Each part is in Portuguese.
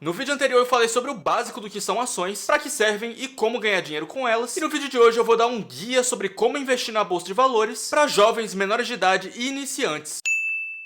No vídeo anterior eu falei sobre o básico do que são ações, para que servem e como ganhar dinheiro com elas, e no vídeo de hoje eu vou dar um guia sobre como investir na bolsa de valores para jovens menores de idade e iniciantes.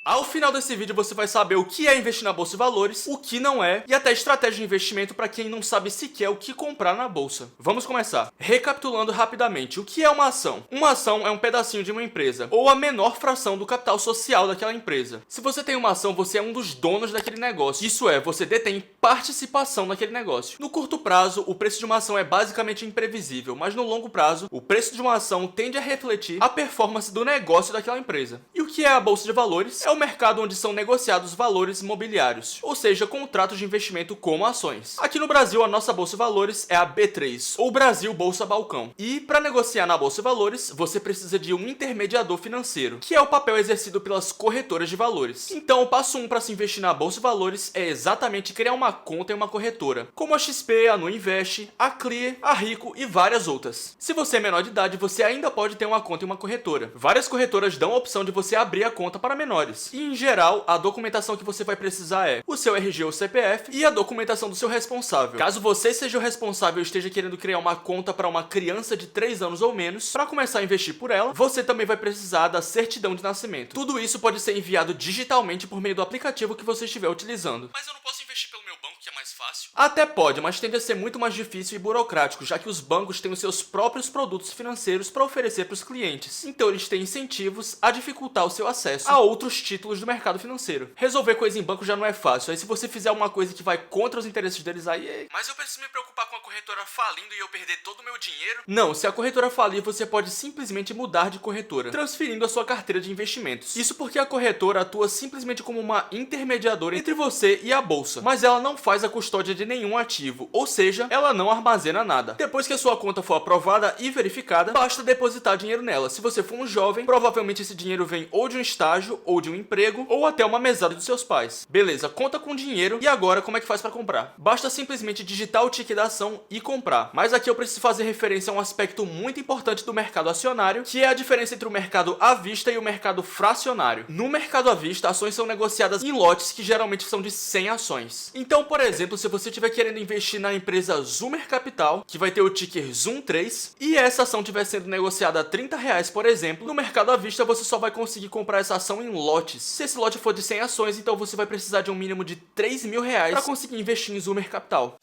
Ao final desse vídeo você vai saber o que é investir na bolsa de valores, o que não é, e até estratégia de investimento para quem não sabe sequer o que comprar na bolsa. Vamos começar. Recapitulando rapidamente, o que é uma ação? Uma ação é um pedacinho de uma empresa, ou a menor fração do capital social daquela empresa. Se você tem uma ação, você é um dos donos daquele negócio. Isso é, você detém participação naquele negócio. No curto prazo, o preço de uma ação é basicamente imprevisível, mas no longo prazo, o preço de uma ação tende a refletir a performance do negócio daquela empresa. E o que é a bolsa de valores? É o mercado onde são negociados valores imobiliários, ou seja, contratos de investimento como ações. Aqui no Brasil, a nossa bolsa de valores é a B3, ou Brasil Bolsa Balcão. E para negociar na bolsa de valores, você precisa de um intermediador financeiro, que é o papel exercido pelas corretoras de valores. Então, o passo 1 para se investir na bolsa de valores é exatamente criar uma conta em uma corretora, como a XP, a Nuinvest, a Clear, a Rico e várias outras. Se você é menor de idade, você ainda pode ter uma conta em uma corretora. Várias corretoras dão a opção de você abrir a conta para menores. E, em geral, a documentação que você vai precisar é o seu RG ou CPF e a documentação do seu responsável. Caso você seja o responsável e esteja querendo criar uma conta para uma criança de 3 anos ou menos, para começar a investir por ela, você também vai precisar da certidão de nascimento. Tudo isso pode ser enviado digitalmente por meio do aplicativo que você estiver utilizando. Mas eu não posso investir pelo meu banco, que é mais fácil? Até pode, mas tende a ser muito mais difícil e burocrático, já que os bancos têm os seus próprios produtos financeiros para oferecer para os clientes. Então eles têm incentivos a dificultar o seu acesso a outros títulos do mercado financeiro. Resolver coisa em banco já não é fácil, aí se você fizer uma coisa que vai contra os interesses deles, aí... Mas eu preciso me preocupar com a corretora falindo e eu perder todo o meu dinheiro? Não, se a corretora falir, você pode simplesmente mudar de corretora, transferindo a sua carteira de investimentos. Isso porque a corretora atua simplesmente como uma intermediadora entre você e a bolsa, mas ela não faz a custódia de nenhum ativo, ou seja, ela não armazena nada. Depois que a sua conta for aprovada e verificada, basta depositar dinheiro nela. Se você for um jovem, provavelmente esse dinheiro vem ou de um estágio, ou de um emprego, ou até uma mesada dos seus pais. Beleza, conta com dinheiro, e agora como é que faz para comprar? Basta simplesmente digitar o ticket da ação e comprar. Mas aqui eu preciso fazer referência a um aspecto muito importante do mercado acionário, que é a diferença entre o mercado à vista e o mercado fracionário. No mercado à vista, ações são negociadas em lotes que geralmente são de 100 ações. Então, por exemplo, se você estiver querendo investir na empresa Zoomer Capital, que vai ter o ticker ZOOM3, e essa ação estiver sendo negociada a R$30, por exemplo, no mercado à vista você só vai conseguir comprar essa ação em lotes. Se esse lote for de 100 ações, então você vai precisar de um mínimo de R$3.000 para conseguir investir em Zoomer Capital.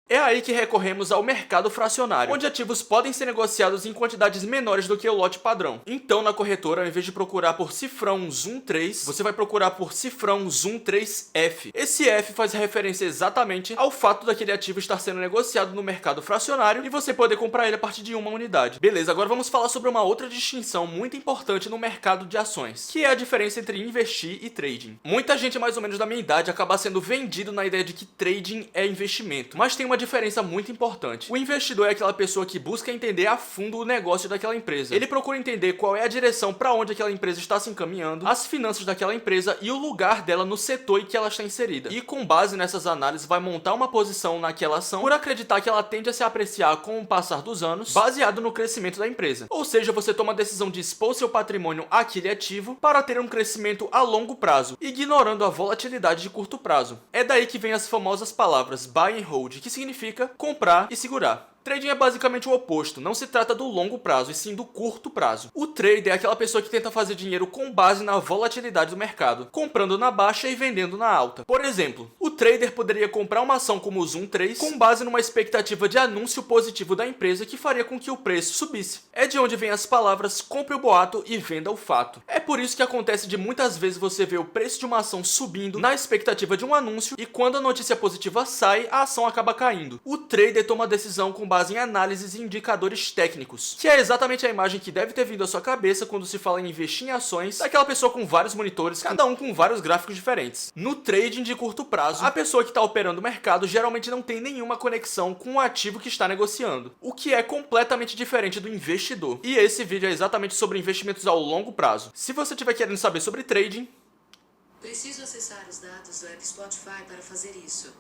É aí que recorremos ao mercado fracionário, onde ativos podem ser negociados em quantidades menores do que o lote padrão. Então, na corretora, ao invés de procurar por cifrão ZOOM3, você vai procurar por cifrão ZOOM3F. Esse F faz referência exatamente ao fato daquele ativo estar sendo negociado no mercado fracionário e você poder comprar ele a partir de uma unidade. Beleza, agora vamos falar sobre uma outra distinção muito importante no mercado de ações, que é a diferença entre investir e trading. Muita gente mais ou menos da minha idade acaba sendo vendido na ideia de que trading é investimento, mas tem uma diferença muito importante. O investidor é aquela pessoa que busca entender a fundo o negócio daquela empresa. Ele procura entender qual é a direção para onde aquela empresa está se encaminhando, as finanças daquela empresa e o lugar dela no setor em que ela está inserida. E com base nessas análises vai montar uma posição naquela ação por acreditar que ela tende a se apreciar com o passar dos anos, baseado no crescimento da empresa. Ou seja, você toma a decisão de expor seu patrimônio àquele ativo para ter um crescimento a longo prazo, ignorando a volatilidade de curto prazo. É daí que vem as famosas palavras buy and hold, que significa comprar e segurar. Trading é basicamente o oposto, não se trata do longo prazo, e sim do curto prazo. O trader é aquela pessoa que tenta fazer dinheiro com base na volatilidade do mercado, comprando na baixa e vendendo na alta. Por exemplo, o trader poderia comprar uma ação como o Zoom3 com base numa expectativa de anúncio positivo da empresa que faria com que o preço subisse. É de onde vem as palavras compre o boato e venda o fato. É por isso que acontece de muitas vezes você ver o preço de uma ação subindo na expectativa de um anúncio e quando a notícia positiva sai, a ação acaba caindo. O trader toma a decisão com base em análises e indicadores técnicos, que é exatamente a imagem que deve ter vindo à sua cabeça quando se fala em investir em ações daquela pessoa com vários monitores, cada um com vários gráficos diferentes. No trading de curto prazo, a pessoa que está operando o mercado geralmente não tem nenhuma conexão com o ativo que está negociando, o que é completamente diferente do investidor. E esse vídeo é exatamente sobre investimentos ao longo prazo. Se você estiver querendo saber sobre trading, preciso acessar os dados web Spotify para fazer isso.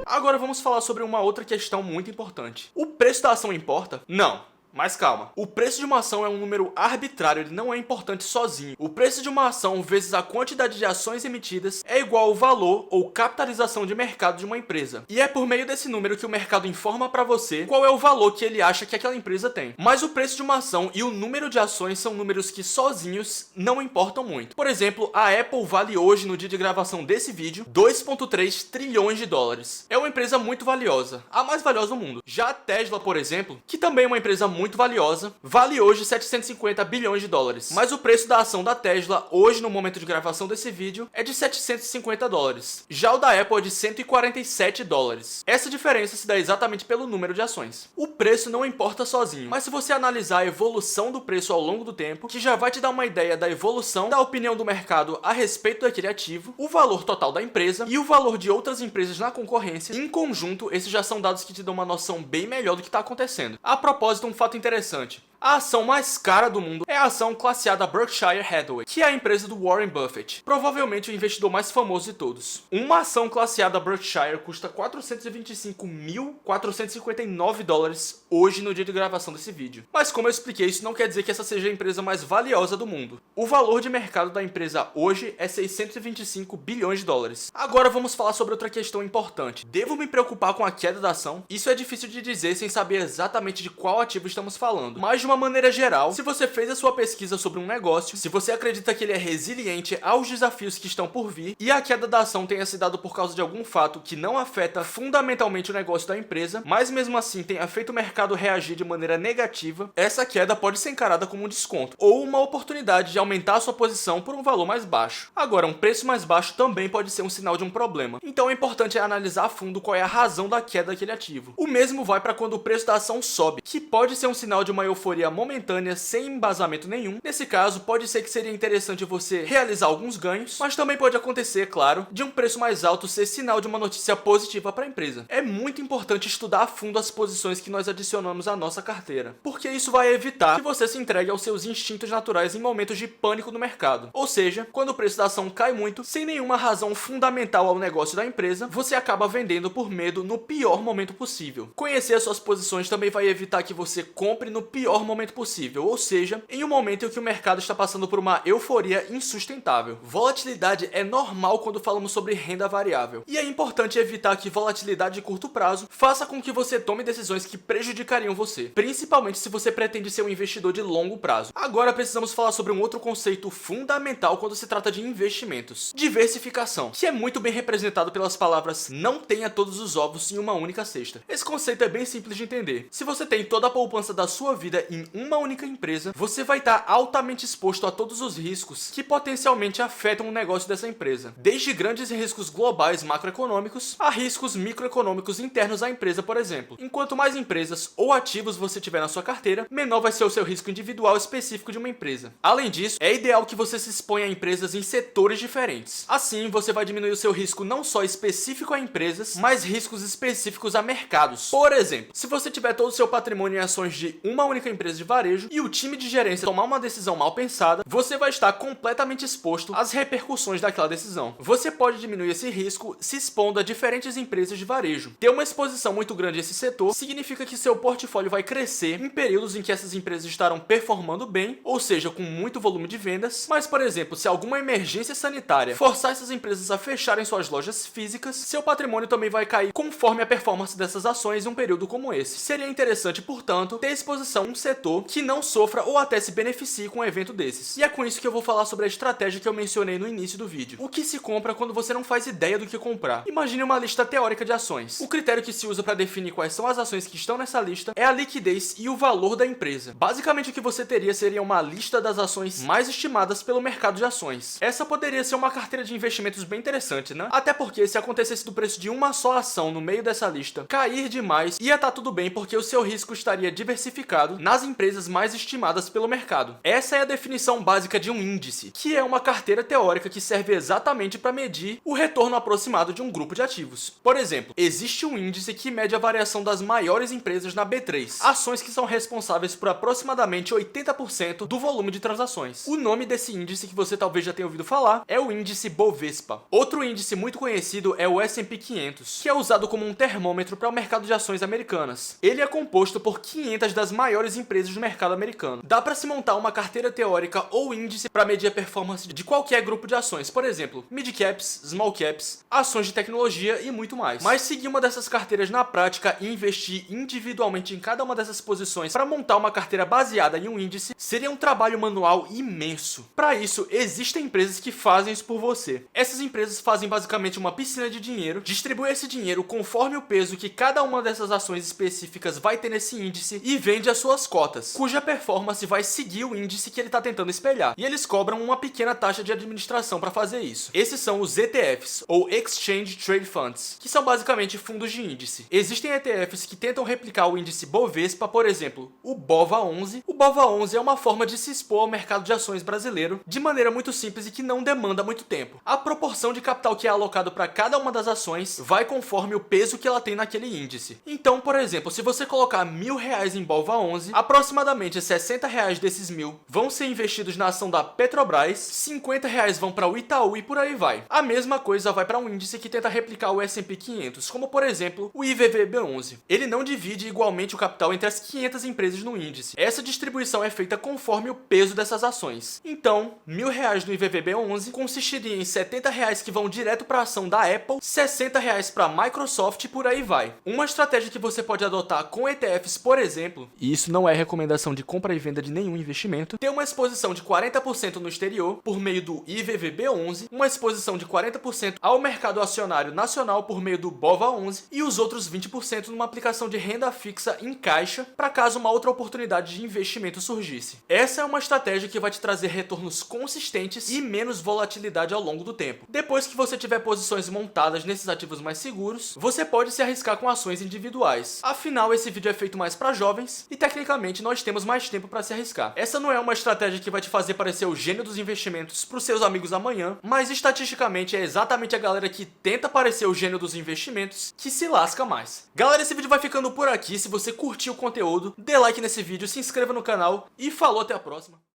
agora vamos falar sobre uma outra questão muito importante. O preço da ação importa? Não. Mas calma, o preço de uma ação é um número arbitrário, ele não é importante sozinho. O preço de uma ação vezes a quantidade de ações emitidas é igual ao valor ou capitalização de mercado de uma empresa. E é por meio desse número que o mercado informa para você qual é o valor que ele acha que aquela empresa tem. Mas o preço de uma ação e o número de ações são números que sozinhos não importam muito. Por exemplo, a Apple vale hoje, no dia de gravação desse vídeo, 2,3 trilhões de dólares. É uma empresa muito valiosa, a mais valiosa do mundo. Já a Tesla, por exemplo, que também é uma empresa muito valiosa, vale hoje 750 bilhões de dólares. Mas o preço da ação da Tesla, hoje no momento de gravação desse vídeo, é de 750 dólares. Já o da Apple é de 147 dólares. Essa diferença se dá exatamente pelo número de ações. O preço não importa sozinho, mas se você analisar a evolução do preço ao longo do tempo, que já vai te dar uma ideia da evolução da opinião do mercado a respeito daquele ativo, o valor total da empresa e o valor de outras empresas na concorrência, em conjunto, esses já são dados que te dão uma noção bem melhor do que está acontecendo. A propósito, um fato interessante. A ação mais cara do mundo é a ação classe A da Berkshire Hathaway, que é a empresa do Warren Buffett, provavelmente o investidor mais famoso de todos. Uma ação classe A da Berkshire custa 425.459 dólares hoje no dia de gravação desse vídeo. Mas como eu expliquei, isso não quer dizer que essa seja a empresa mais valiosa do mundo. O valor de mercado da empresa hoje é 625 bilhões de dólares. Agora vamos falar sobre outra questão importante. Devo me preocupar com a queda da ação? Isso é difícil de dizer sem saber exatamente de qual ativo estamos falando, mas de uma maneira geral, se você fez a sua pesquisa sobre um negócio, se você acredita que ele é resiliente aos desafios que estão por vir e a queda da ação tenha se dado por causa de algum fato que não afeta fundamentalmente o negócio da empresa, mas mesmo assim tenha feito o mercado reagir de maneira negativa, essa queda pode ser encarada como um desconto ou uma oportunidade de aumentar a sua posição por um valor mais baixo. Agora, um preço mais baixo também pode ser um sinal de um problema, então é importante analisar a fundo qual é a razão da queda daquele ativo. O mesmo vai para quando o preço da ação sobe, que pode ser um sinal de uma euforia momentânea sem embasamento nenhum. Nesse caso, pode ser que seria interessante você realizar alguns ganhos, mas também pode acontecer, claro, de um preço mais alto ser sinal de uma notícia positiva para a empresa. É muito importante estudar a fundo as posições que nós adicionamos à nossa carteira, porque isso vai evitar que você se entregue aos seus instintos naturais em momentos de pânico no mercado. Ou seja, quando o preço da ação cai muito, sem nenhuma razão fundamental ao negócio da empresa, você acaba vendendo por medo no pior momento possível. Conhecer as suas posições também vai evitar que você compre no pior momento possível, ou seja, em um momento em que o mercado está passando por uma euforia insustentável. Volatilidade é normal quando falamos sobre renda variável, e é importante evitar que volatilidade de curto prazo faça com que você tome decisões que prejudicariam você, principalmente se você pretende ser um investidor de longo prazo. Agora precisamos falar sobre um outro conceito fundamental quando se trata de investimentos: diversificação, que é muito bem representado pelas palavras "não tenha todos os ovos em uma única cesta". Esse conceito é bem simples de entender. Se você tem toda a poupança da sua vida em uma única empresa, você vai estar altamente exposto a todos os riscos que potencialmente afetam o negócio dessa empresa, desde grandes riscos globais macroeconômicos a riscos microeconômicos internos à empresa, por exemplo. Enquanto mais empresas ou ativos você tiver na sua carteira, menor vai ser o seu risco individual específico de uma empresa. Além disso, é ideal que você se exponha a empresas em setores diferentes. Assim, você vai diminuir o seu risco não só específico a empresas, mas riscos específicos a mercados. Por exemplo, se você tiver todo o seu patrimônio em ações de uma única empresa de varejo e o time de gerência tomar uma decisão mal pensada, você vai estar completamente exposto às repercussões daquela decisão. Você pode diminuir esse risco se expondo a diferentes empresas de varejo. Ter uma exposição muito grande a esse setor significa que seu portfólio vai crescer em períodos em que essas empresas estarão performando bem, ou seja, com muito volume de vendas. Mas, por exemplo, se alguma emergência sanitária forçar essas empresas a fecharem suas lojas físicas, seu patrimônio também vai cair conforme a performance dessas ações em um período como esse. Seria interessante, portanto, ter exposição a um setor que não sofra ou até se beneficie com um evento desses. E é com isso que eu vou falar sobre a estratégia que eu mencionei no início do vídeo. O que se compra quando você não faz ideia do que comprar? Imagine uma lista teórica de ações. O critério que se usa para definir quais são as ações que estão nessa lista é a liquidez e o valor da empresa. Basicamente, o que você teria seria uma lista das ações mais estimadas pelo mercado de ações. Essa poderia ser uma carteira de investimentos bem interessante, né? Até porque se acontecesse do preço de uma só ação no meio dessa lista cair demais, ia estar tudo bem, porque o seu risco estaria diversificado nas empresas mais estimadas pelo mercado. Essa é a definição básica de um índice, que é uma carteira teórica que serve exatamente para medir o retorno aproximado de um grupo de ativos. Por exemplo, existe um índice que mede a variação das maiores empresas na B3, ações que são responsáveis por aproximadamente 80% do volume de transações. O nome desse índice, que você talvez já tenha ouvido falar, é o índice Bovespa. Outro índice muito conhecido é o S&P 500, que é usado como um termômetro para o mercado de ações americanas. Ele é composto por 500 das maiores empresas empresas do mercado americano. Dá para se montar uma carteira teórica ou índice para medir a performance de qualquer grupo de ações, por exemplo, mid caps, small caps, ações de tecnologia e muito mais. Mas seguir uma dessas carteiras na prática e investir individualmente em cada uma dessas posições para montar uma carteira baseada em um índice seria um trabalho manual imenso. Para isso, existem empresas que fazem isso por você. Essas empresas fazem basicamente uma piscina de dinheiro, distribuem esse dinheiro conforme o peso que cada uma dessas ações específicas vai ter nesse índice e vende as suas cotas, cuja performance vai seguir o índice que ele está tentando espelhar. E eles cobram uma pequena taxa de administração para fazer isso. Esses são os ETFs, ou Exchange Trade Funds, que são basicamente fundos de índice. Existem ETFs que tentam replicar o índice Bovespa, por exemplo, o BOVA11. O BOVA11 é uma forma de se expor ao mercado de ações brasileiro de maneira muito simples e que não demanda muito tempo. A proporção de capital que é alocado para cada uma das ações vai conforme o peso que ela tem naquele índice. Então, por exemplo, se você colocar R$1.000 em BOVA11, aproximadamente R$60 desses 1.000 vão ser investidos na ação da Petrobras, R$50 vão para o Itaú e por aí vai. A mesma coisa vai para um índice que tenta replicar o S&P 500, como por exemplo o IVVB11. Ele não divide igualmente o capital entre as 500 empresas no índice. Essa distribuição é feita conforme o peso dessas ações. Então, R$1.000 no IVVB11 consistiria em R$70 que vão direto para a ação da Apple, R$60 para a Microsoft e por aí vai. Uma estratégia que você pode adotar com ETFs, por exemplo, e isso não é recomendação de compra e venda de nenhum investimento, ter uma exposição de 40% no exterior por meio do IVVB11, uma exposição de 40% ao mercado acionário nacional por meio do BOVA11 e os outros 20% numa aplicação de renda fixa em caixa para caso uma outra oportunidade de investimento surgisse. Essa é uma estratégia que vai te trazer retornos consistentes e menos volatilidade ao longo do tempo. Depois que você tiver posições montadas nesses ativos mais seguros, você pode se arriscar com ações individuais. Afinal, esse vídeo é feito mais para jovens e tecnicamente nós temos mais tempo para se arriscar. Essa não é uma estratégia que vai te fazer parecer o gênio dos investimentos para os seus amigos amanhã, mas estatisticamente é exatamente a galera que tenta parecer o gênio dos investimentos que se lasca mais. Galera, esse vídeo vai ficando por aqui. Se você curtiu o conteúdo, dê like nesse vídeo, se inscreva no canal e falou, até a próxima.